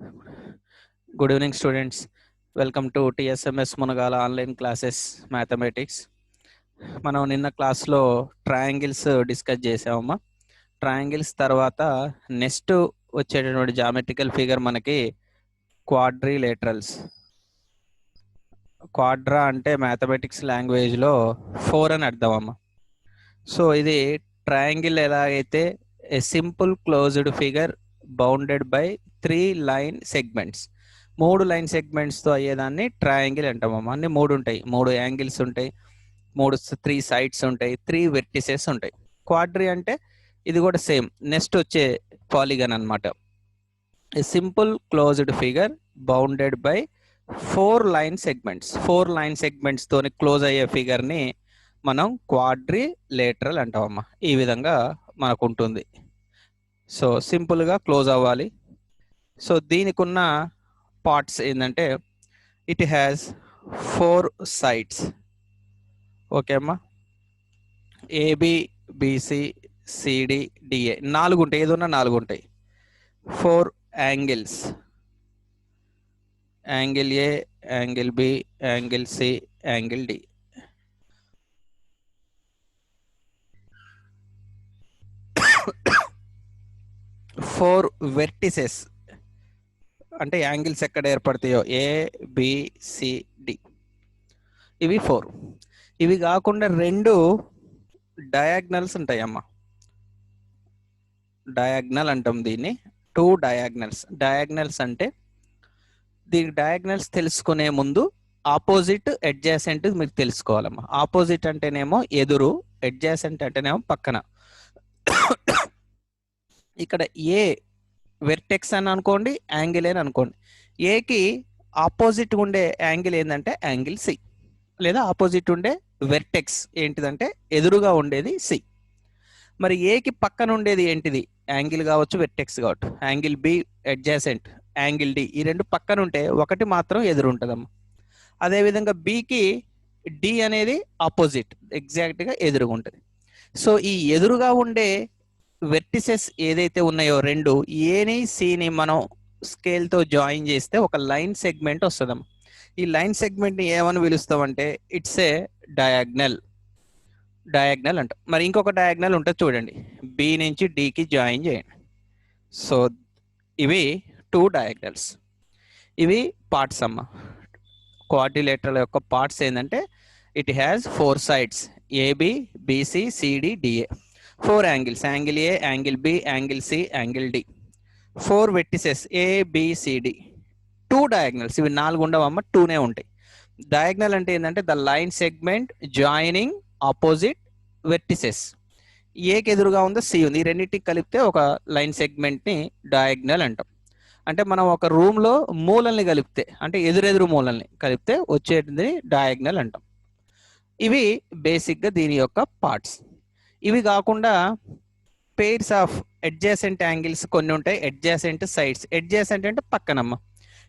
Good evening, students. Welcome to TSMS Munagala online classes mathematics. మనం నిన్న క్లాస్లో triangles discuss చేసామమ్మా. Triangles తర్వాత next వచ్చేటటువంటి జామెట్రికల్ ఫిగర్ మనకి క్వాడ్రిలేటరల్స్. క్వాడ్రా అంటే మ్యాథమెటిక్స్ లాంగ్వేజ్లో 4 అని అర్థం అమ్మా. సో ఇది ట్రయాంగిల్ ఎలాగైతే a simple closed figure bounded by 3 line segments, 3 line సెగ్మెంట్స్తో అయ్యేదాన్ని ట్రయాంగిల్ అంటామమ్మా. అన్ని 3 ఉంటాయి, 3 యాంగిల్స్ ఉంటాయి, 3 సైడ్స్ ఉంటాయి, 3 వెర్టిసెస్ ఉంటాయి. క్వాడ్రీ అంటే ఇది కూడా సేమ్, నెక్స్ట్ వచ్చే పాలిగన్ అనమాట. ఏ simple closed figure bounded by 4 line segments, 4 line segments తోని క్లోజ్ అయ్యే ఫిగర్ని మనం క్వాడ్రిలేటరల్ అంటామమ్మా. ఈ విధంగా మనకు ఉంటుంది. సో సింపుల్గా క్లోజ్ అవ్వాలి. సో దీనికి ఉన్న పార్ట్స్ ఏంటంటే ఇట్ హ్యాస్ 4 సైడ్స్. ఓకే అమ్మా, ఏబి బిసి సిడి డిఏ 4 ఉంటాయి, ఏదన్నా 4 ఉంటాయి. 4 angles, angle A, angle B, angle C, angle D. Four vertices అంటే యాంగిల్స్ ఎక్కడ ఏర్పడతాయో ఏ బి సి డి, ఇవి 4. ఇవి కాకుండా 2 డయాగ్నల్స్ ఉంటాయి అమ్మా. డయాగ్నల్ అంటాం దీన్ని, 2 డయాగ్నల్స్. డయాగ్నల్స్ అంటే దీనికి డయాగ్నల్స్ తెలుసుకునే ముందు ఆపోజిట్ అడ్జాసెంట్ మీకు తెలుసుకోవాలమ్మా. ఆపోజిట్ అంటేనేమో ఎదురు, అడ్జాసెంట్ అంటేనేమో పక్కన. ఇక్కడ ఏ వెర్టెక్స్ అని అనుకోండి, యాంగిల్ అని అనుకోండి. ఏకి ఆపోజిట్ ఉండే యాంగిల్ ఏంటంటే యాంగిల్ సి, లేదా ఆపోజిట్ ఉండే వెర్టెక్స్ ఏంటిదంటే ఎదురుగా ఉండేది సి. మరి ఏకి పక్కన ఉండేది ఏంటిది? యాంగిల్ కావచ్చు, వెర్టెక్స్ కావచ్చు. Angle B adjacent, angle D, ఈ 2 పక్కన ఉంటే ఒకటి మాత్రం ఎదురు ఉంటుందమ్మా. అదేవిధంగా బికి డి అనేది ఆపోజిట్, ఎగ్జాక్ట్గా ఎదురుగా ఉంటుంది. సో ఈ ఎదురుగా ఉండే వెర్టిసెస్ ఏదైతే ఉన్నాయో 2, ఏని సిని మనం స్కేల్తో జాయిన్ చేస్తే ఒక లైన్ సెగ్మెంట్ వస్తుందమ్మా. ఈ లైన్ సెగ్మెంట్ని ఏమని పిలుస్తామంటే ఇట్స్ ఏ డయాగ్నల్. డయాగ్నల్ అంట. మరి ఇంకొక డయాగ్నల్ ఉంటుంది చూడండి, బి నుంచి డికి జాయిన్ చేయండి. సో ఇవి 2 డయాగ్నల్స్. ఇవి పార్ట్స్ అమ్మ. క్వాడ్రిలేటరల్ యొక్క పార్ట్స్ ఏంటంటే it has 4 sides, AB BC CD DA. 4 angles, angle A, angle B, angle C, angle D. 4 vertices ABCD. 2 diagonals. ఇవి 4 ఉండవమ్మ, 2నే ఉంటాయి. డయాగ్నల్ అంటే ఏంటంటే the line segment joining opposite vertices. ఏకి ఎదురుగా ఉందో సి ఉంది, ఈ రెండింటికి కలిపితే ఒక లైన్ సెగ్మెంట్ని డయాగ్నల్ అంటాం. అంటే మనం ఒక రూమ్లో మూలల్ని కలిపితే, అంటే ఎదురెదురు మూలల్ని కలిపితే వచ్చేటిది డయాగ్నల్ అంటాం. ఇవి బేసిక్గా దీని యొక్క పార్ట్స్. ఇవి కాకుండా పెయిర్స్ ఆఫ్ అడ్జాసెంట్ యాంగిల్స్ కొన్ని ఉంటాయి, అడ్జాసెంట్ సైడ్స్. అడ్జాసెంట్ అంటే పక్కనమ్మ.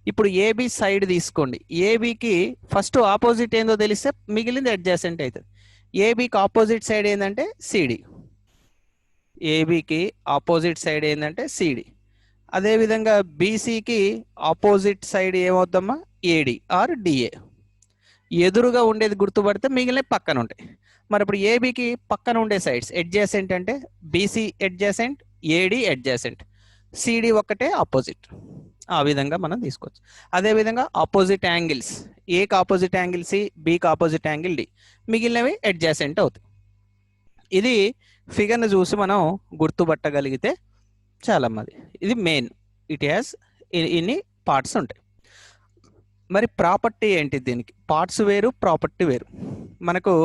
ఇప్పుడు ఏబి సైడ్ తీసుకోండి. ఏబికి ఫస్ట్ ఆపోజిట్ ఏందో తెలిస్తే మిగిలింది అడ్జాసెంట్ అవుతుంది. ఏబికి ఆపోజిట్ సైడ్ ఏంటంటే సిడి. ఏబికి ఆపోజిట్ సైడ్ ఏంటంటే సిడి. అదేవిధంగా బీసీకి ఆపోజిట్ సైడ్ ఏమవుద్దమ్మా? AD or DA. ఎదురుగా ఉండేది గుర్తుపడితే మిగిలిన పక్కన ఉంటాయి. మరి ఇప్పుడు ఏబికి పక్కన ఉండే సైడ్స్ అడ్జాసెంట్ అంటే BC adjacent, AD adjacent, CD ఒక్కటే ఆపోజిట్. ఆ విధంగా మనం తీసుకోవచ్చు. అదేవిధంగా ఆపోజిట్ యాంగిల్స్, ఏకి ఆపోజిట్ యాంగిల్ సి, బికి ఆపోజిట్ యాంగిల్ డి, మిగిలినవి అడ్జాసెంట్ అవుతాయి. ఇది ఫిగర్ని చూసి మనం గుర్తుపట్టగలిగితే చాలా మంది. ఇది మెయిన్. ఇట్ హ్యాస్ ఇన్ని పార్ట్స్ ఉంటాయి. మరి ప్రాపర్టీ ఏంటి దీనికి? పార్ట్స్ వేరు, ప్రాపర్టీ వేరు. మనకు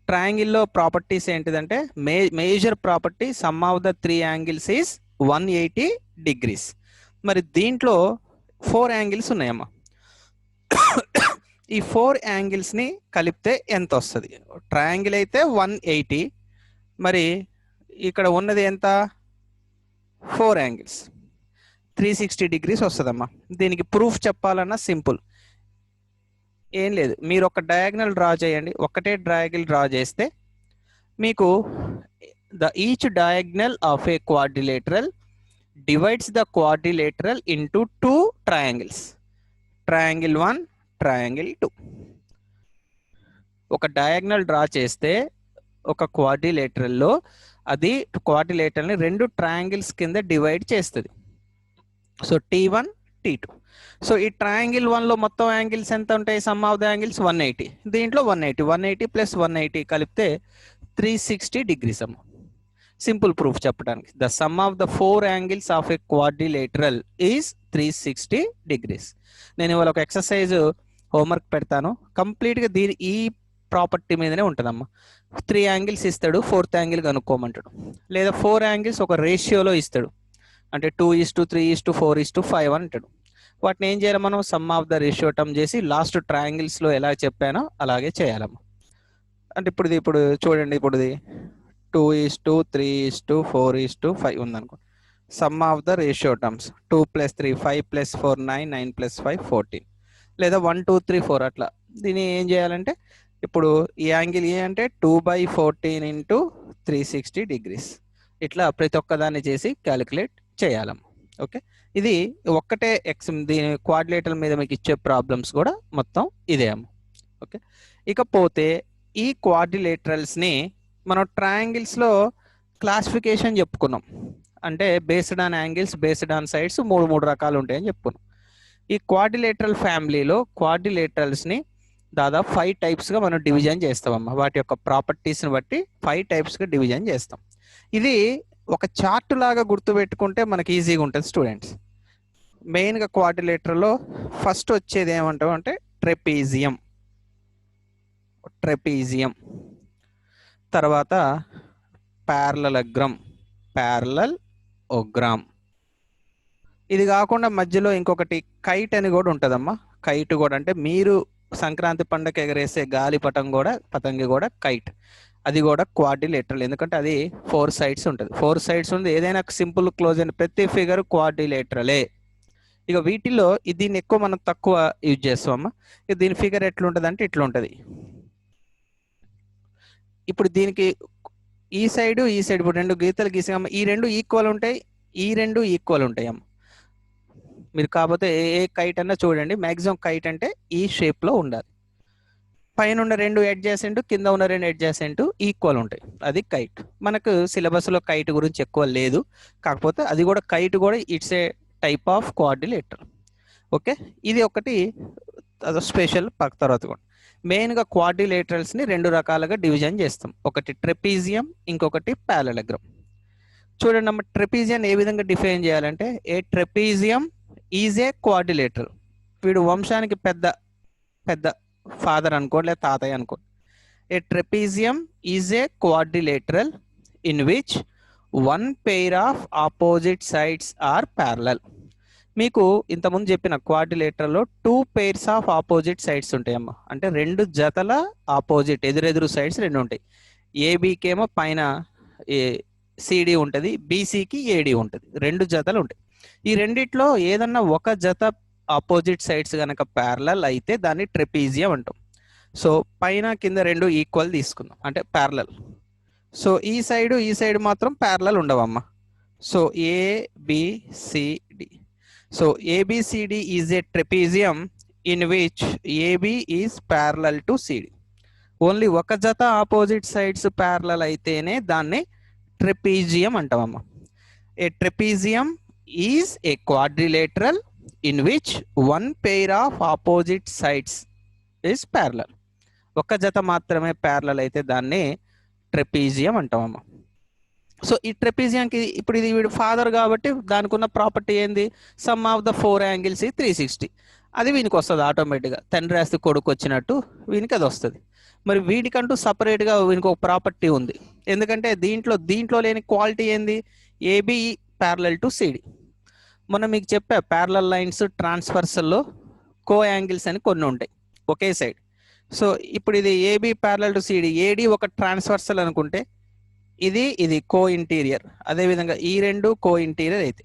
ట్రయాంగిల్లో ప్రాపర్టీస్ ఏంటిదంటే major property some of the 3 angles is 180 degrees. మరి దీంట్లో 4 యాంగిల్స్ ఉన్నాయమ్మా. ఈ 4 యాంగిల్స్ని కలిపితే ఎంత వస్తుంది? ట్రయాంగిల్ అయితే 180, మరి ఇక్కడ ఉన్నది ఎంత? 4 యాంగిల్స్, 360 డిగ్రీస్ వస్తుందమ్మా. దీనికి ప్రూఫ్ చెప్పాలన్నా సింపుల్, ఏం లేదు. మీరు ఒక డయాగ్నల్ డ్రా చేయండి, ఒకటే డయాగ్నల్ డ్రా చేస్తే మీకు each diagonal of a quadrilateral divides the quadrilateral into two triangles. Triangle 1, triangle 2. ఒక డయాగ్నల్ డ్రా చేస్తే ఒక క్వాడ్రిలేటరల్లో అది క్వాడ్రిలేటరల్ని రెండు ట్రయాంగిల్స్ కింద డివైడ్ చేస్తుంది. So T1, T2. సో ఈ ట్రయాంగిల్ 1లో మొత్తం యాంగిల్స్ ఎంత ఉంటాయి? Some of the angles 180. దీంట్లో 180 ప్లస్ 180 కలిపితే 360 డిగ్రీస్ అమ్మ. సింపుల్ ప్రూఫ్ చెప్పడానికి, the sum of the 4 angles of a quadrilateral is 360 degrees. నేను ఇవాళ ఒక ఎక్సర్సైజ్ హోంవర్క్ పెడతాను, కంప్లీట్గా ఈ ప్రాపర్టీ మీదనే ఉంటుందమ్మా. 3 యాంగిల్స్ ఇస్తాడు, 4th యాంగిల్ కనుక్కోమంటాడు, లేదా 4 యాంగిల్స్ ఒక రేషియోలో ఇస్తాడు, అంటే 2:3:4:5 అంటాడు. వాటిని ఏం చేయాలి మనం? Some of the ratio term చేసి లాస్ట్ ట్రయాంగిల్స్లో ఎలా చెప్పానో అలాగే చేయాలమ్మా. అంటే ఇప్పుడు చూడండి, ఇప్పుడుది 2:3:4:5 ఉందనుకో. Some of the ratio terms 2 + 3 5 + 4 9 9 + 5 14, లేదా 1 2 3 4 అట్లా. దీన్ని ఏం చేయాలంటే ఇప్పుడు ఈ యాంగిల్ ఏ అంటే 2/14 × 360 డిగ్రీస్. ఇట్లా ప్రతి ఒక్కదాన్ని చేసి క్యాలిక్యులేట్ చేయాలమ్మ. ఓకే, ఇది ఒక్కటే దీని క్వాడ్రిలేటరల్ మీద మీకు ఇచ్చే ప్రాబ్లమ్స్ కూడా మొత్తం ఇదే అమ్మ. ఓకే, ఇకపోతే ఈ క్వాడ్రిలేటరల్స్ని మనం ట్రయాంగిల్స్లో క్లాసిఫికేషన్ చెప్పుకున్నాం. అంటే based on angles, based on sides, మూడు రకాలు ఉంటాయని చెప్పుకున్నాం. ఈ క్వాడ్రిలేటరల్ ఫ్యామిలీలో క్వాడ్రిలేటరల్స్ని దాదాపు 5 టైప్స్గా మనం డివిజన్ చేస్తామమ్మా. వాటి యొక్క ప్రాపర్టీస్ని బట్టి 5 టైప్స్గా డివిజన్ చేస్తాం. ఇది ఒక చార్ట్ లాగా గుర్తుపెట్టుకుంటే మనకి ఈజీగా ఉంటుంది స్టూడెంట్స్. మెయిన్గా క్వాడ్రిలేటరల్లో ఫస్ట్ వచ్చేది ఏమంటాం అంటే ట్రెపీజియం, తర్వాత ప్యారలలోగ్రామ్, ప్యారలలోగ్రామ్. ఇది కాకుండా మధ్యలో ఇంకొకటి కైట్ అని కూడా ఉంటుందమ్మా. కైట్ కూడా అంటే మీరు సంక్రాంతి పండుగ ఎగరేసే గాలిపటం కూడా, పతంగి కూడా కైట్. అది కూడా క్వాడ్రిలేటరల్, ఎందుకంటే అది 4 సైడ్స్ ఉంటుంది. 4 సైడ్స్ ఉంది. ఏదైనా సింపుల్ క్లోజ్ అయిన ప్రతి ఫిగర్ క్వాడ్రిలేటరలే. ఇక వీటిలో దీన్ని ఎక్కువ మనం తక్కువ యూజ్ చేస్తామమ్మా. ఇక దీని ఫిగర్ ఎట్లుంటుంది అంటే ఇట్లుంటుంది. ఇప్పుడు దీనికి ఈ సైడ్ ఇప్పుడు 2 గీతలు గీసామమ్మ. ఈ 2 ఈక్వల్ ఉంటాయి, ఈ 2 ఈక్వల్ ఉంటాయి అమ్మ. మీరు కాకపోతే ఏ కైట్ అన్నా చూడండి, మ్యాక్సిమం కైట్ అంటే ఈ షేప్లో ఉండాలి. పైన ఉన్న 2 అడ్జసెంట్, కింద ఉన్న 2 అడ్జసెంట్ ఈక్వల్ ఉంటాయి, అది కైట్. మనకు సిలబస్లో కైట్ గురించి ఎక్కువ లేదు, కాకపోతే అది కూడా కైట్ కూడా it's a type of quadrilateral. Okay, ఇది ఒకటి స్పెషల్ తర్వాత కూడా. మెయిన్గా క్వాడ్రిలేటరల్స్ని 2 రకాలుగా డివిజన్ చేస్తాం. ఒకటి ట్రెపీజియం, ఇంకొకటి ప్యారలలోగ్రామ్. చూడండి అమ్మ, ట్రెపీజియం ఏ విధంగా డిఫైన్ చేయాలంటే a trapezium is a quadrilateral. వీడు వంశానికి పెద్ద ఫాదర్ అనుకోండి, లేదా తాతయ్య అనుకోండి. A trapezium is a quadrilateral in which 1 pair of opposite sides are parallel. మీకు ఇంతకుముందు చెప్పిన క్వాడ్రిలేటరల్లో 2 pairs ఆఫ్ ఆపోజిట్ సైడ్స్ ఉంటాయమ్మా. అంటే 2 జతల ఆపోజిట్, ఎదురెదురు సైడ్స్ 2 ఉంటాయి. ఏబీకి ఏమో పైన సిడి ఉంటుంది, బీసీకి ఏడి ఉంటుంది. 2 జతలు ఉంటాయి. ఈ రెండిట్లో ఏదన్నా ఒక జత ఆపోజిట్ సైడ్స్ కనుక ప్యారలల్ అయితే దాన్ని ట్రెపీజియం అంటాం. సో పైన కింద 2 ఈక్వల్ తీసుకుందాం, అంటే ప్యారలల్. సో ఈ సైడ్ మాత్రం ప్యారలల్ ఉండవమ్మా. So ABCD. So ABCD is a trapezium in which AB is parallel to CD. Only ఒక జత ఆపోజిట్ సైడ్స్ ప్యారలల్ అయితేనే దాన్ని ట్రెపీజియం అంటామమ్మా. A trapezium is a quadrilateral in which 1 pair of opposite sides is parallel. ఒక జత మాత్రమే parallel అయితే దాన్ని ట్రెపీజియం అంటామమ్మా. సో ఈ ట్రెపీజియంకి ఇప్పుడు ఇది వీడు ఫాదర్ కాబట్టి దానికి ఉన్న ప్రాపర్టీ ఏంది? Some of the 4 angles 360. అది వీనికి వస్తుంది ఆటోమేటిక్గా, తండ్రి ఆస్తి కొడుకు వచ్చినట్టు వీనికి అది వస్తుంది. మరి వీడికంటూ సపరేట్గా వీనికి ఒక ప్రాపర్టీ ఉంది. ఎందుకంటే దీంట్లో లేని క్వాలిటీ ఏంది? AB parallel to CD. మొన్న మీకు చెప్పా, ప్యారలల్ లైన్స్ ట్రాన్స్ఫర్సల్లో కో యాంగిల్స్ అని కొన్ని ఉంటాయి ఒకే సైడ్. సో ఇప్పుడు ఇది AB parallel to CD, AD ఒక ట్రాన్స్ఫర్సల్ అనుకుంటే ఇది కో ఇంటీరియర్. అదేవిధంగా ఈ 2 కో ఇంటీరియర్ అయితే,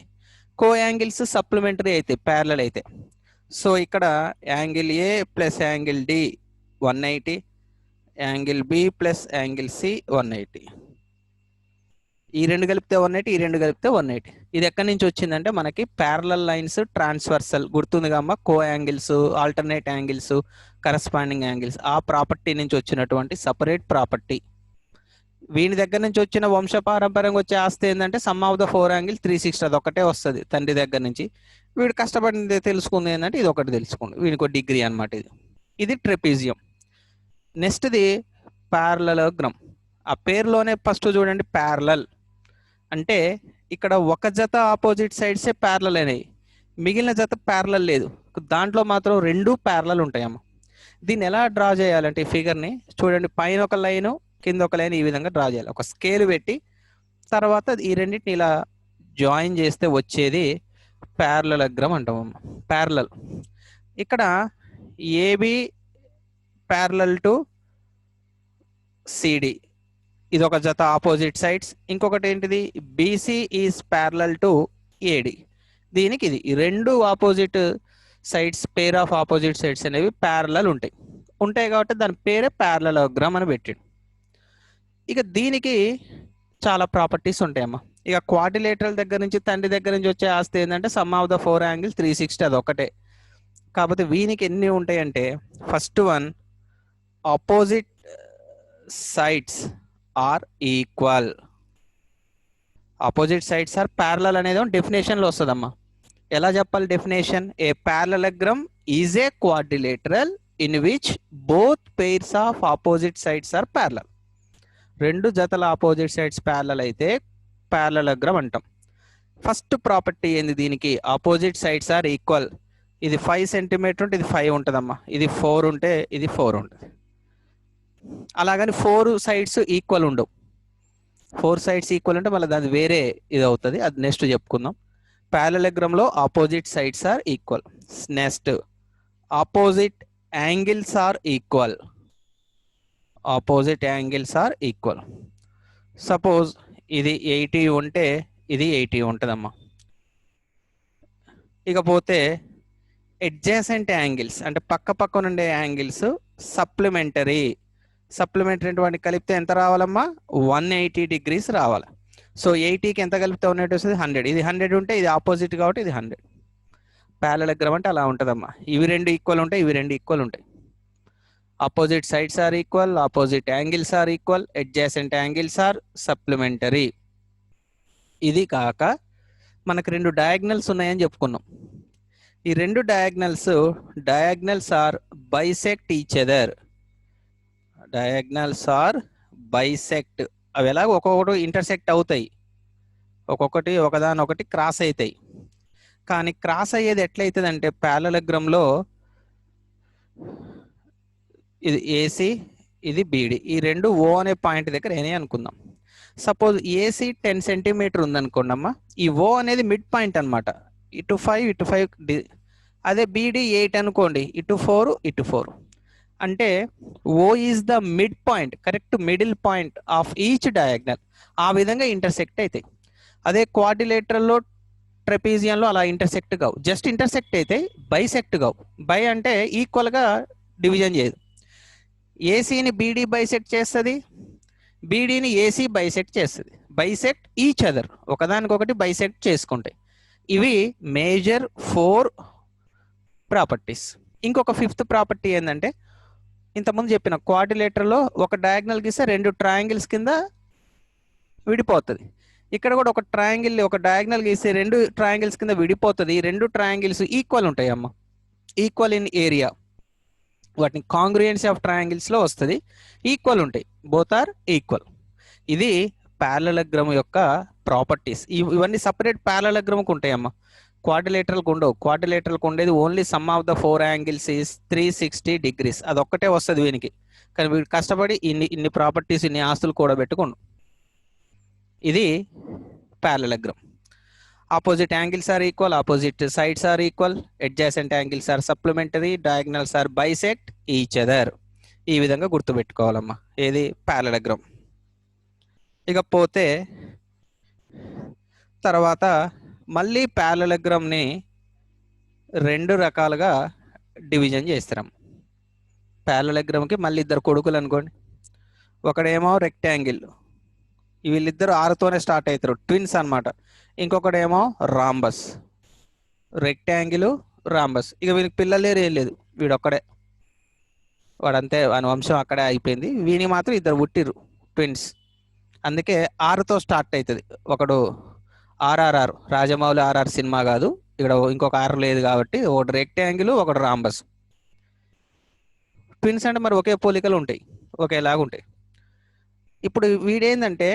కో యాంగిల్స్ సప్లిమెంటరీ అయితే ప్యారలల్ అయితే. సో ఇక్కడ angle A plus angle D 180, angle B plus angle C 180. ఈ రెండు కలిపితే 180, ఈ రెండు కలిపితే 180. ఇది ఎక్కడి నుంచి వచ్చిందంటే మనకి ప్యారలల్ లైన్స్ ట్రాన్స్వర్సల్ గుర్తుంది కమ్మా, co angles, alternate angles, corresponding angles, ఆ ప్రాపర్టీ నుంచి వచ్చినటువంటి సపరేట్ ప్రాపర్టీ. వీని దగ్గర నుంచి వచ్చిన వంశపారంపర్యంగా వచ్చే ఆస్తి ఏంటంటే సమ్ ఆఫ్ ద 4 యాంగిల్ 360, అది ఒకటే వస్తుంది తండ్రి దగ్గర నుంచి. వీడు కష్టపడింది తెలుసుకుంది ఏంటంటే ఇది ఒకటి తెలుసుకోండి, వీనికి ఒక డిగ్రీ అనమాట. ఇది ట్రెపీజియం. నెక్స్ట్ది ప్యారలలోగ్రామ్. ఆ పేరులోనే ఫస్ట్ చూడండి, ప్యారలల్ అంటే ఇక్కడ ఒక జత ఆపోజిట్ సైడ్సే ప్యారలల్ అయినాయి, మిగిలిన జత ప్యారలల్ లేదు, దాంట్లో మాత్రం రెండు ప్యారలల్ ఉంటాయమ్మ. దీన్ని ఎలా డ్రా చేయాలంటే ఈ ఫిగర్ని చూడండి, పైన ఒక లైను కింద ఒక లైన్ ఈ విధంగా డ్రా చేయాలి. ఒక స్కేల్ పెట్టి తర్వాత ఈ రెండింటిని ఇలా జాయిన్ చేస్తే వచ్చేది ప్యారలలోగ్రామ్ అంటామమ్మ. ప్యారలల్ ఇక్కడ ఏబి ప్యారలల్ టు సిడి, ఇది ఒక జత ఆపోజిట్ సైడ్స్. ఇంకొకటి ఏంటిది, BC is parallel to AD, దీనికి ఇది. ఈ రెండు opposite sides, pair of opposite sides అనేవి ప్యారలల్ ఉంటాయి కాబట్టి దాని పేరే ప్యారలలోగ్రామ్ అని పెట్టిండు. ఇక దీనికి చాలా ప్రాపర్టీస్ ఉంటాయమ్మా. ఇక క్వాడ్రిలేటరల్ దగ్గర నుంచి తండ్రి దగ్గర నుంచి వచ్చే ఆస్తి ఏంటంటే సమ్ ఆఫ్ ద 4 యాంగిల్స్ 360, అది ఒకటే. కాకపోతే వీనికి ఎన్ని ఉంటాయంటే, first one, opposite sides are equal. Opposite sides are parallel అనేది డెఫినేషన్లో వస్తుందమ్మా. ఎలా చెప్పాలి definition? A parallelogram is a quadrilateral in which both pairs of opposite sides are parallel. రెండు జతల ఆపోజిట్ సైడ్స్ ప్యారలల్ అయితే ప్యారలలోగ్రామ్ అంటాం. ఫస్ట్ ప్రాపర్టీ ఏంది దీనికి, ఆపోజిట్ సైడ్స్ ఆర్ ఈక్వల్. ఇది 5 సెంటీమీటర్ ఉంటే ఇది 5 ఉంటుందమ్మా, ఇది 4 ఉంటే ఇది 4 ఉంటుంది. అలాగని 4 సైడ్స్ ఈక్వల్ ఉండవు. 4 సైడ్స్ ఈక్వల్ అంటే మళ్ళీ అది వేరే ఇది అవుతుంది, అది నెక్స్ట్ చెప్పుకుందాం. ప్యారలలోగ్రామ్లో opposite sides are equal. Next opposite angles are equal. Opposite angles are equal. Suppose ఇది 80 ఉంటే ఇది 80 ఉంటుందమ్మా. ఇకపోతే అడ్జసెంట్ యాంగిల్స్ అంటే పక్క పక్కన ఉండే యాంగిల్స్ సప్లిమెంటరీ. సప్లిమెంటరీ వాటిని కలిపితే ఎంత రావాలమ్మా, 180 డిగ్రీస్ రావాలి. సో 80కి ఎంత కలిపితే 180 వస్తుంది, 100. ఇది 100 ఉంటే ఇది ఆపోజిట్ కాబట్టి ఇది 100. ప్యారలలోగ్రామ్ అంటే అలా ఉంటుందమ్మా. ఇవి రెండు ఈక్వల్ ఉంటాయి, ఇవి రెండు ఈక్వల్ ఉంటాయి. Opposite sides are equal, opposite angles are equal, adjacent angles are supplementary. ఇది కాక మనకు రెండు డయాగ్నల్స్ ఉన్నాయని చెప్పుకున్నాం. ఈ రెండు diagonals are bisect each other. Diagonals are bisect, అవి ఎలాగ ఒక్కొక్కటి ఇంటర్సెక్ట్ అవుతాయి, ఒక్కొక్కటి ఒకదానొకటి క్రాస్ అవుతాయి. కానీ క్రాస్ అయ్యేది ఎట్లయితుంది అంటే ప్యారలలోగ్రామ్లో ఇది ఏసీ, ఇది బీడి, ఈ రెండు ఓ అనే పాయింట్ దగ్గర ఏనే అనుకుందాం. సపోజ్ ఏసీ 10 సెంటీమీటర్ ఉందనుకోండి అమ్మా, ఈ ఓ అనేది మిడ్ పాయింట్ అనమాట, ఇటు 5 ఇటు 5. అదే బీడి 8 అనుకోండి, ఇటు 4 ఇటు 4. అంటే O is the mid point, correct middle point of each diagonal. ఆ విధంగా ఇంటర్సెక్ట్ అవుతాయి. అదే క్వాడ్రిలేటరల్లో, ట్రెపీజియంలో అలా ఇంటర్సెక్ట్ కావు, జస్ట్ ఇంటర్సెక్ట్ అయితే బైసెక్ట్ కావు. బై అంటే ఈక్వల్గా డివిజన్ చేయదు. ఏసీని బీడీ బైసెక్ట్ చేస్తుంది, బీడీని ఏసీ బైసెక్ట్ చేస్తుంది. బైసెక్ట్ ఈచ్ అదర్, ఒకదానికొకటి బైసెక్ట్ చేసుకుంటాయి. ఇవి మేజర్ 4 ప్రాపర్టీస్. ఇంకొక 5th ప్రాపర్టీ ఏంటంటే, ఇంతకుముందు చెప్పిన క్వాడ్రిలేటరల్లో ఒక డయాగ్నల్ గీస్తే 2 ట్రయాంగిల్స్ కింద విడిపోతుంది. ఇక్కడ కూడా ఒక డయాగ్నల్ గీస్తే 2 ట్రయాంగిల్స్ కింద విడిపోతుంది. ఈ 2 ట్రయాంగిల్స్ ఈక్వల్ ఉంటాయి అమ్మ, ఈక్వల్ ఇన్ ఏరియా. వాటిని కాంగ్రుయెన్సీ ఆఫ్ ట్రయాంగిల్స్ లో వస్తుంది, ఈక్వల్ ఉంటాయి, బోత్ ఆర్ ఈక్వల్. ఇది ప్యారలలోగ్రామ్ యొక్క ప్రాపర్టీస్. ఇవన్నీ సపరేట్ ప్యారలలోగ్రామ్కి ఉంటాయి అమ్మ, క్వాడ్రిలేటరల్కి ఉండవు. క్వాడ్రిలేటరల్కి ఉండేది only some of the 4 angles is 360 degrees, అదొక్కటే వస్తుంది వీనికి. కానీ వీడు కష్టపడి ఇన్ని ప్రాపర్టీస్, ఇన్ని ఆస్తులు కూడా పెట్టుకోండు. ఇది parallelogram. Opposite angles are equal, opposite sides are equal, adjacent angles are supplementary, diagonals are bisect each other. ఈ విధంగా గుర్తుపెట్టుకోవాలమ్మా ఏది ప్యారలలోగ్రామ్. ఇకపోతే తర్వాత మళ్ళీ ప్యారలలోగ్రామ్ని 2 రకాలుగా డివిజన్ చేస్తాం. ప్యారలలోగ్రామ్కి మళ్ళీ 2 కొడుకులు అనుకోండి. ఒకడేమో రెక్టాంగిల్, వీళ్ళిద్దరు ఆరుతోనే స్టార్ట్ అవుతారు, ట్విన్స్ అన్నమాట. ఇంకొకడేమో రాంబస్, రెక్టాంగిల్, రాంబస్. ఇక వీనికి పిల్లలు లేరు, ఏం లేదు, వీడొక్కడే, వాడంతే, వాని వంశం అక్కడే అయిపోయింది. వీని మాత్రం ఇద్దరు పుట్టిర్రు, ట్విన్స్. అందుకే ఆరుతో స్టార్ట్ అవుతుంది. ఒకడు ఆర్ఆర్ఆర్, రాజమౌళి ఆర్ఆర్ సినిమా కాదు, ఇక్కడ ఇంకొక ఆరు లేదు కాబట్టి ఒకటి రెక్టాంగిల్, ఒకటి రాంబస్. ట్విన్స్ అంటే మరి ఒకే పోలికలు ఉంటాయి, ఒకేలాగా ఉంటాయి. ఇప్పుడు వీడేందంటే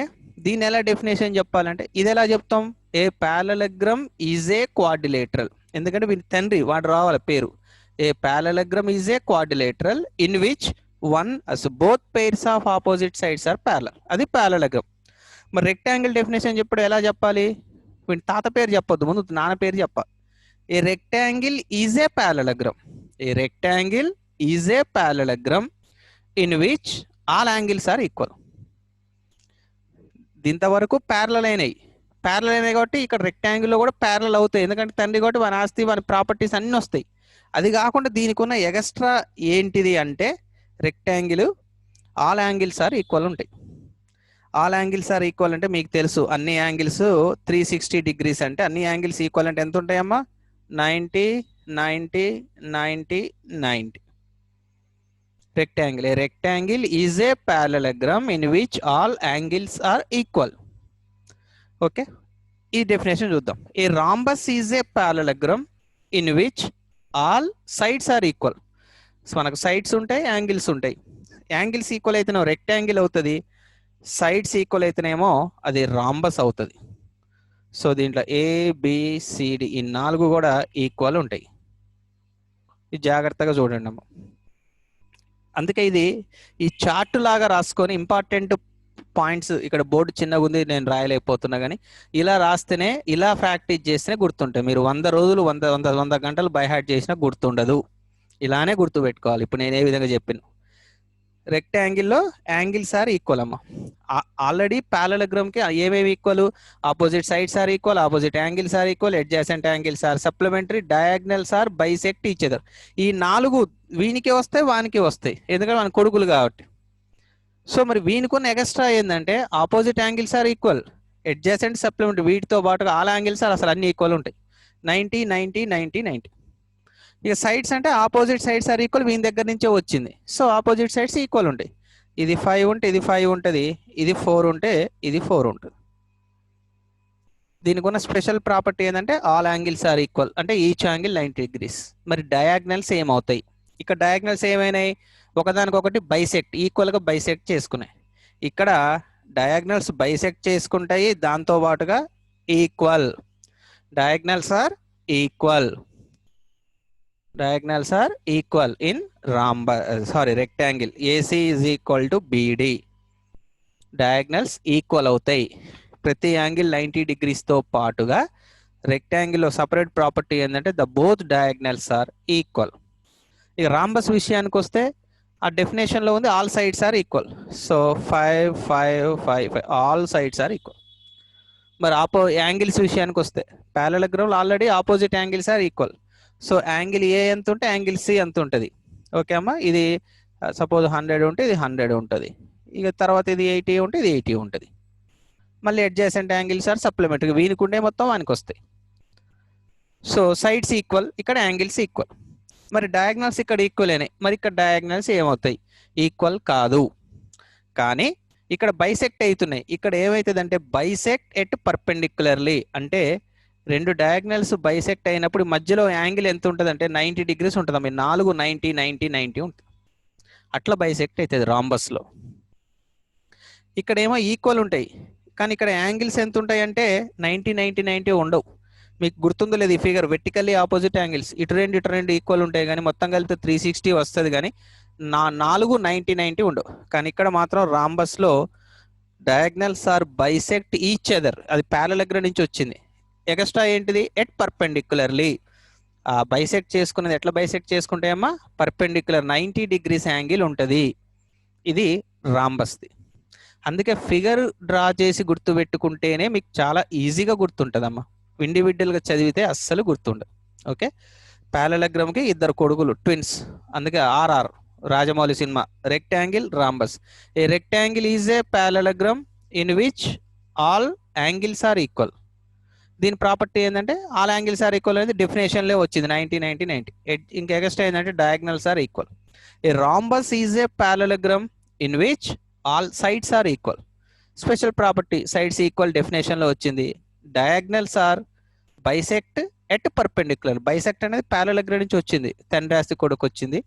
దీన్ని ఎలా డెఫినేషన్ చెప్పాలంటే ఇది ఎలా చెప్తాం, ఏ ప్యారలగ్రమ్ ఈజ్ ఏ క్వాడ్రిలేటరల్. ఎందుకంటే వీడి తండ్రి వాడు రావాలి పేరు. A parallelogram is a quadrilateral in which one both pairs of opposite sides are parallel, అది ప్యారలగ్రమ్. మరి రెక్టాంగిల్ డెఫినేషన్ చెప్పడం ఎలా చెప్పాలి, వీడి తాత పేరు చెప్పొద్దు, ముందు నాన్న పేరు చెప్పాలి. A rectangle is a parallelogram, a rectangle is a parallelogram in which all angles are equal. ఇంతవరకు ప్యారలల్ అయినాయి కాబట్టి ఇక్కడ రెక్టాంగిల్లో కూడా ప్యారలల్ అవుతాయి, ఎందుకంటే తండ్రి కాబట్టి వాని ఆస్తి, వాని ప్రాపర్టీస్ అన్నీ వస్తాయి. అది కాకుండా దీనికి ఉన్న ఎక్స్ట్రా ఏంటిది అంటే rectangle all angles are equal ఉంటాయి. ఆల్ యాంగిల్స్ ఆర్ ఈక్వల్ అంటే మీకు తెలుసు, అన్ని యాంగిల్స్ 360 డిగ్రీస్ అంటే అన్ని యాంగిల్స్ ఈక్వల్ అంటే ఎంత ఉంటాయమ్మా, 90 90 90 90. rectangle, a rectangle is a parallelogram in which all angles are equal. Okay, ఈ డెఫినేషన్ చూద్దాం. ఏ rhombus is a parallelogram in which all sides are equal. So మనకు సైడ్స్ ఉంటాయి, యాంగిల్స్ ఉంటాయి. Angles equal అయితేనేమో rectangle అవుతుంది, sides equal అయితేనేమో అది rhombus అవుతుంది. సో దీంట్లో ఏబిసిడి ఈ 4 కూడా ఈక్వల్ ఉంటాయి. ఇది జాగ్రత్తగా చూడండి అమ్మ. అందుకే ఇది ఈ చార్ట్ లాగా రాసుకొని ఇంపార్టెంట్ పాయింట్స్, ఇక్కడ బోర్డు చిన్నగా ఉంది నేను రాయలేకపోతున్నా, కానీ ఇలా రాస్తేనే, ఇలా ప్రాక్టీస్ చేస్తేనే గుర్తుంటాయి. మీరు 100 రోజులు 100 గంటలు బై హార్ట్ చేసినా గుర్తుండదు, ఇలానే గుర్తు పెట్టుకోవాలి. ఇప్పుడు నేను ఏ విధంగా చెప్పాను, రెక్టాంగిల్లో యాంగిల్స్ ఆర్ ఈక్వల్ అమ్మ. ఆల్రెడీ ప్యారలగ్రామ్ కి ఏమేమి equal, opposite sides are equal, opposite angles are equal, adjacent angles are supplementary, diagonals are bisect each other. ఈ 4 వీనికి వస్తాయి, వానికి వస్తాయి, ఎందుకంటే మన కొడుకులు కాబట్టి. సో మరి వీనికి ఉన్న ఎక్స్ట్రా ఏంటంటే opposite angles are equal, adjacent, supplementary, వీటితో పాటుగా ఆల్ యాంగిల్స్ ఆర్ అసలు అన్ని ఈక్వల్ ఉంటాయి, 90 90 90 90. ఇక సైడ్స్ అంటే ఆపోజిట్ సైడ్స్ ఆర్ ఈక్వల్, వీని దగ్గర నుంచే వచ్చింది. సో ఆపోజిట్ సైడ్స్ ఈక్వల్ ఉంటాయి. ఇది 5 ఉంటే ఇది 5 ఉంటుంది, ఇది 4 ఉంటే ఇది 4 ఉంటుంది. దీనికి ఉన్న స్పెషల్ ప్రాపర్టీ ఏంటంటే ఆల్ యాంగిల్స్ ఆర్ ఈక్వల్, అంటే ఈచ్ యాంగిల్ 90 డిగ్రీస్. మరి డయాగ్నల్స్ ఏమవుతాయి, ఇక్కడ డయాగ్నల్స్ ఏమైనాయి, ఒకదానికొకటి బైసెక్ట్, ఈక్వల్గా బైసెక్ట్ చేసుకున్నాయి. ఇక్కడ డయాగ్నల్స్ బైసెక్ట్ చేసుకుంటాయి, దాంతో పాటుగా equal, diagonals are equal, diagonals are equal in rectangle. AC is equal to BD. Diagonals equal అవుతాయి. ప్రతి యాంగిల్ 90 డిగ్రీస్ తో పాటుగా రెక్టాంగిల్ లో సపరేట్ ప్రాపర్టీ ఏంటంటే the both diagonals are equal. ఇక రాంబస్ విషయానికి వస్తే ఆ డెఫినేషన్ లో ఉంది all sides are equal. So 5 5 5 5 all sides are equal. మరి యాంగిల్స్ విషయానికి వస్తే ప్యారలగ్రామ్ లో already opposite angles are equal. So angle A ఎంత ఉంటే యాంగిల్ సి ఎంత ఉంటుంది. ఓకే అమ్మా, ఇది సపోజ్ 100 ఉంటే ఇది 100 ఉంటుంది, ఇక తర్వాత ఇది 80 ఉంటే ఇది 80 ఉంటుంది. మళ్ళీ అడ్జాసెంట్ యాంగిల్స్ ఆర్ సప్లిమెంటరీ, వీనికి ఉండే మొత్తం వానికి వస్తాయి. సో సైడ్స్ ఈక్వల్, ఇక్కడ యాంగిల్స్ ఈక్వల్. మరి డయాగ్నల్స్ ఇక్కడ ఈక్వల్ అయినాయి, మరి ఇక్కడ డయాగ్నల్స్ ఏమవుతాయి, ఈక్వల్ కాదు. కానీ ఇక్కడ బైసెక్ట్ అవుతున్నాయి. ఇక్కడ ఏమవుతుంది అంటే బైసెక్ట్ ఎట్ పర్పెండిక్యులర్లీ, అంటే రెండు డయాగ్నల్స్ బైసెక్ట్ అయినప్పుడు మధ్యలో యాంగిల్ ఎంత ఉంటుంది అంటే 90 డిగ్రీస్ ఉంటుంది. మీరు 4 90 90 90 ఉంటుంది, అట్లా బైసెక్ట్ అవుతుంది రాంబస్ లో. ఇక్కడ ఏమో ఈక్వల్ ఉంటాయి, కానీ ఇక్కడ యాంగిల్స్ ఎంత ఉంటాయి అంటే 90 90 90 ఉండవు. మీకు గుర్తుందో లేదు ఈ ఫిగర్, వెర్టికల్లీ ఆపోజిట్ యాంగిల్స్ ఇటు రెండు ఈక్వల్ ఉంటాయి, కానీ మొత్తం కలిపితే 360 వస్తుంది, కానీ 4 90 90 ఉండవు. కానీ ఇక్కడ మాత్రం రాంబస్ లో diagonals are bisect each other, అది ప్యారలగ్రామ్ నుంచి వచ్చింది. ఎక్స్ట్రా ఏంటిది, ఎట్ పర్పెండిక్యులర్లీ. బైసెక్ట్ చేసుకునేది ఎట్లా బైసెక్ట్ చేసుకుంటాయమ్మా, పర్పెండిక్యులర్ 90 డిగ్రీస్ యాంగిల్ ఉంటుంది. ఇది రాంబస్ది. అందుకే ఫిగర్ డ్రా చేసి గుర్తు పెట్టుకుంటేనే మీకు చాలా ఈజీగా గుర్తుంటుందమ్మా, ఇండివిజువల్గా చదివితే అస్సలు గుర్తుండదు. ఓకే, ప్యారలగ్రామ్కి 2 కొడుకులు ట్విన్స్, అందుకే ఆర్ఆర్ రాజమౌళి సినిమా, rectangle rhombus. A rectangle is a parallelogram in which all angles are equal. దీని ప్రాపర్టీ ఏంటంటే ఆల్ యాంగిల్స్ ఆర్ ఈక్వల్ అనేది డెఫినేషన్లో వచ్చింది 90 ఇంకా ఎక్స్ట్రా ఏంటంటే diagonals are equal. A rhombus is a parallelogram in which all sides are equal. Special property sides equal డెఫినేషన్లో వచ్చింది. Diagonals are bisect at perpendicular. Bisect అనేది ప్యారలగ్రామ్ నుంచి వచ్చింది, తండ్రి ఆస్తి కొడుకు వచ్చింది.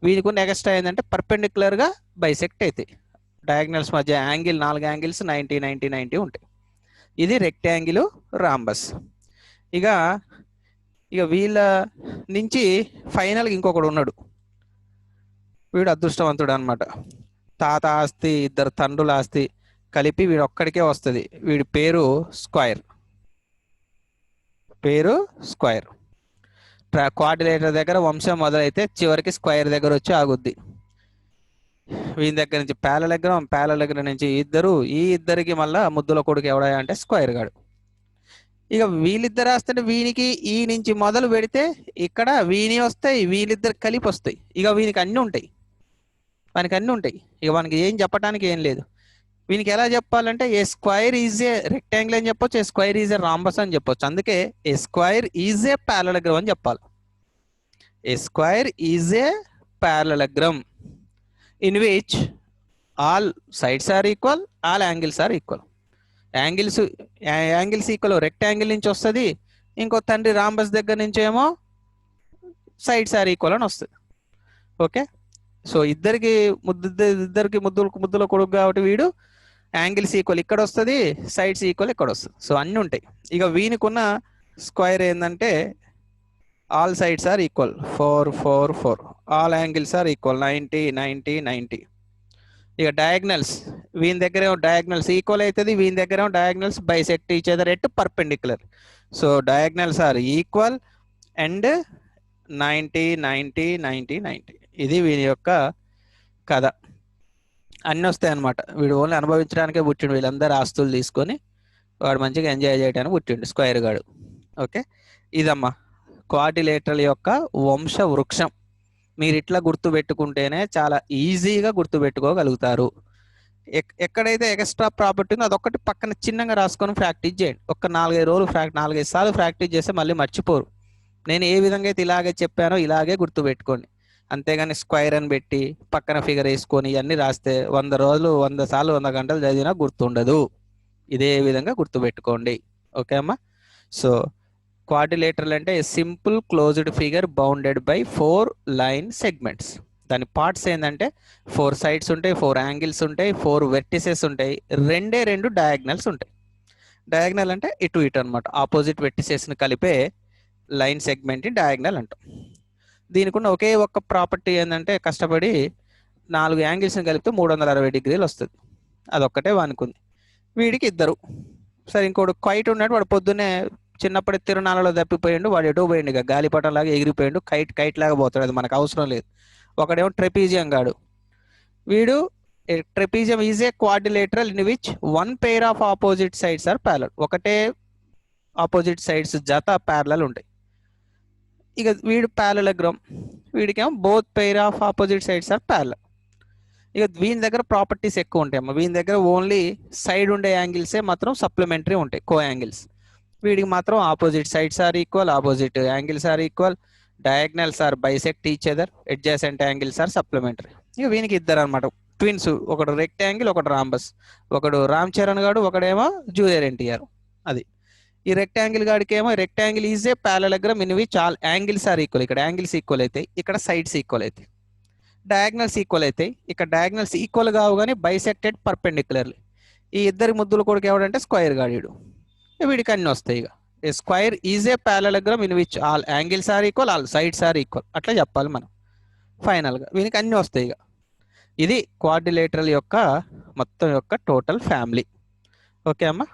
వీనికి ఉన్న ఎక్స్ట్రా ఏంటంటే పర్పెండిక్యులర్గా బైసెక్ట్ అవుతాయి. డయాగ్నల్స్ మధ్య యాంగిల్ 4 యాంగిల్స్ 90 ఉంటాయి. ఇది రెక్టాంగిల్ రాంబస్. ఇక వీళ్ళ నుంచి ఫైనల్గా ఇంకొకడు ఉన్నాడు. వీడు అదృష్టవంతుడు అనమాట. తాత ఆస్తి, ఇద్దరు తండ్రుల ఆస్తి కలిపి వీడు ఒక్కడికే వస్తుంది. వీడి పేరు స్క్వైర్. క్వాడ్రిలేటర్ దగ్గర వంశం మొదలైతే చివరికి స్క్వైర్ దగ్గర వచ్చి ఆగుద్ది. వీని దగ్గర నుంచి ప్యారలగ్రామ్ నుంచి ఈ ఇద్దరికి మళ్ళా ముద్దుల కొడుకు ఎవడా అంటే స్క్వైర్ గాడు. ఇక వీళ్ళిద్దరు రాస్తుంటే వీనికి ఈ నుంచి మొదలు పెడితే ఇక్కడ వీని వస్తాయి, వీళ్ళిద్దరు కలిపి వస్తాయి. ఇక వీనికి అన్నీ ఉంటాయి, ఇక మనకి ఏం చెప్పడానికి ఏం లేదు. వీనికి ఎలా చెప్పాలంటే a square is a rectangle అని చెప్పొచ్చు, a square is a rhombus అని చెప్పొచ్చు. అందుకే a square is a parallelogram అని చెప్పాలి. A square is a parallelogram in which all sides are equal, all angles are equal. Angles equal rectangle నుంచి వస్తుంది. ఇంకో తండ్రి రాంబస్ దగ్గర నుంచి ఏమో సైడ్స్ ఆర్ ఈక్వల్ అని వస్తుంది. ఓకే, సో ఇద్దరికి ముద్దుల కొడుకు కాబట్టి వీడు యాంగిల్స్ ఈక్వల్ ఇక్కడ వస్తుంది, సైడ్స్ ఈక్వల్ ఇక్కడ వస్తుంది. సో అన్నీ ఉంటాయి. ఇక వీనికున్న స్క్వైర్ ఏంటంటే all sides are equal 4 4 4, all angles are equal 90. ఇక డయాగ్నల్స్ వీని దగ్గర ఏమో డయాగ్నల్స్ ఈక్వల్ అవుతుంది, వీని దగ్గర ఏమో diagonals bisect each other at perpendicular. So diagonals are equal and 90. ఇది వీని యొక్క కథ. అన్నీ వస్తాయి అనమాట. వీడు ఓన్లీ అనుభవించడానికే పుట్టిండు. వీళ్ళందరూ ఆస్తులు తీసుకొని వాడు మంచిగా ఎంజాయ్ చేయడానికి పుట్టిండు స్క్వైర్ గాడు. ఓకే, ఇదమ్మా క్వాడ్రిలేటరల్ యొక్క వంశ వృక్షం. మీరు ఇట్లా గుర్తుపెట్టుకుంటేనే చాలా ఈజీగా గుర్తుపెట్టుకోగలుగుతారు. ఎక్కడైతే ఎక్స్ట్రా ప్రాపర్టీ ఉందో అదొక్కటి పక్కన చిన్నగా రాసుకొని ప్రాక్టీస్ చేయండి. ఒక 4-5 రోజులు 4-5 సార్లు ప్రాక్టీస్ చేస్తే మళ్ళీ మర్చిపోరు. నేను ఏ విధంగా అయితే ఇలాగే చెప్పానో ఇలాగే గుర్తుపెట్టుకోండి. అంతేగాని స్క్వైర్ అని పెట్టి పక్కన ఫిగర్ వేసుకొని ఇవన్నీ రాస్తే 100 రోజులు 100 సార్లు 100 గంటలు చదివినా గుర్తుండదు. ఇదే విధంగా గుర్తుపెట్టుకోండి. ఓకే అమ్మా. సో క్వాడ్రిలేటరల్ అంటే simple closed figure bounded by 4 line segments. దాని పార్ట్స్ ఏంటంటే 4 సైడ్స్ ఉంటాయి, 4 యాంగిల్స్ ఉంటాయి, 4 వెర్టిసెస్ ఉంటాయి, 2 డయాగ్నల్స్ ఉంటాయి. డయాగ్నల్ అంటే ఇటు అనమాట. ఆపోజిట్ వెర్టిసెస్ని కలిపే లైన్ సెగ్మెంట్ డయాగ్నల్ అంటాం. దీనికి ఉన్న ఒకే ఒక్క ప్రాపర్టీ ఏంటంటే కష్టపడి 4 యాంగిల్స్ని కలిపితే 360 డిగ్రీలు వస్తుంది. అదొక్కటే వానుకుంది. వీడికి ఇద్దరు. సరే, ఇంకోటి కైట్ ఉన్నాడు. వాడు పొద్దున్నే చిన్నప్పటి తిరునాళ్ళలో తప్పిపోయిండు. వాడు ఎటో పోయిండు, ఇక గాలిపటం లాగా ఎగిరిపోయిండు. కైట్ లాగా పోతాడు, అది మనకు అవసరం లేదు. ఒకడేమో ట్రెపీజియం గాడు. వీడు trapezium is a quadrilateral in which 1 pair of opposite sides are parallel. ఒకటే ఆపోజిట్ సైడ్స్ జత ప్యారలల్ ఉంటాయి. ఇక వీడు ప్యారలగ్రామ్. వీడికేమో both pair of opposite sides are parallel. ఇక వీని దగ్గర ప్రాపర్టీస్ ఎక్కువ ఉంటాయి అమ్మ. వీని దగ్గర ఓన్లీ సైడ్ ఉండే యాంగిల్సే మాత్రం సప్లిమెంటరీ ఉంటాయి, కో యాంగిల్స్. వీడికి మాత్రం opposite sides are equal, opposite angles are equal, diagonals are bisect each other, adjacent angles are supplementary. ఇక వీనికి ఇద్దరు అనమాట ట్విన్స్. ఒకడు రెక్టాంగిల్, ఒకడు రాంబస్. ఒకడు రామ్ చరణ్ గాడు, ఒకడేమో జూనియర్ ఎన్టీఆర్. అది ఈ రెక్టాంగిల్ గాడికి ఏమో rectangle is a parallelogram in which all angles are equal. ఇక్కడ యాంగిల్స్ ఈక్వల్ అవుతాయి, ఇక్కడ సైడ్స్ ఈక్వల్ అవుతాయి. డయాగ్నల్స్ ఈక్వల్ అవుతాయి, ఇక్కడ డయాగ్నల్స్ ఈక్వల్ కావు కానీ బైసెక్టెడ్ పర్పెండిక్యులర్లీ. ఈ ఇద్దరి ముద్దుల కొడుకు ఎవడంటే స్క్వైర్ గాడు. వీడికి అన్ని వస్తాయి. ఇక a square is a parallelogram in which all angles are equal, all sides are equal. అట్లా చెప్పాలి మనం ఫైనల్గా. వీనికి అన్ని వస్తాయి. ఇక ఇది క్వాడ్రిలేటరల్ యొక్క మొత్తం యొక్క టోటల్ ఫ్యామిలీ. ఓకే అమ్మా.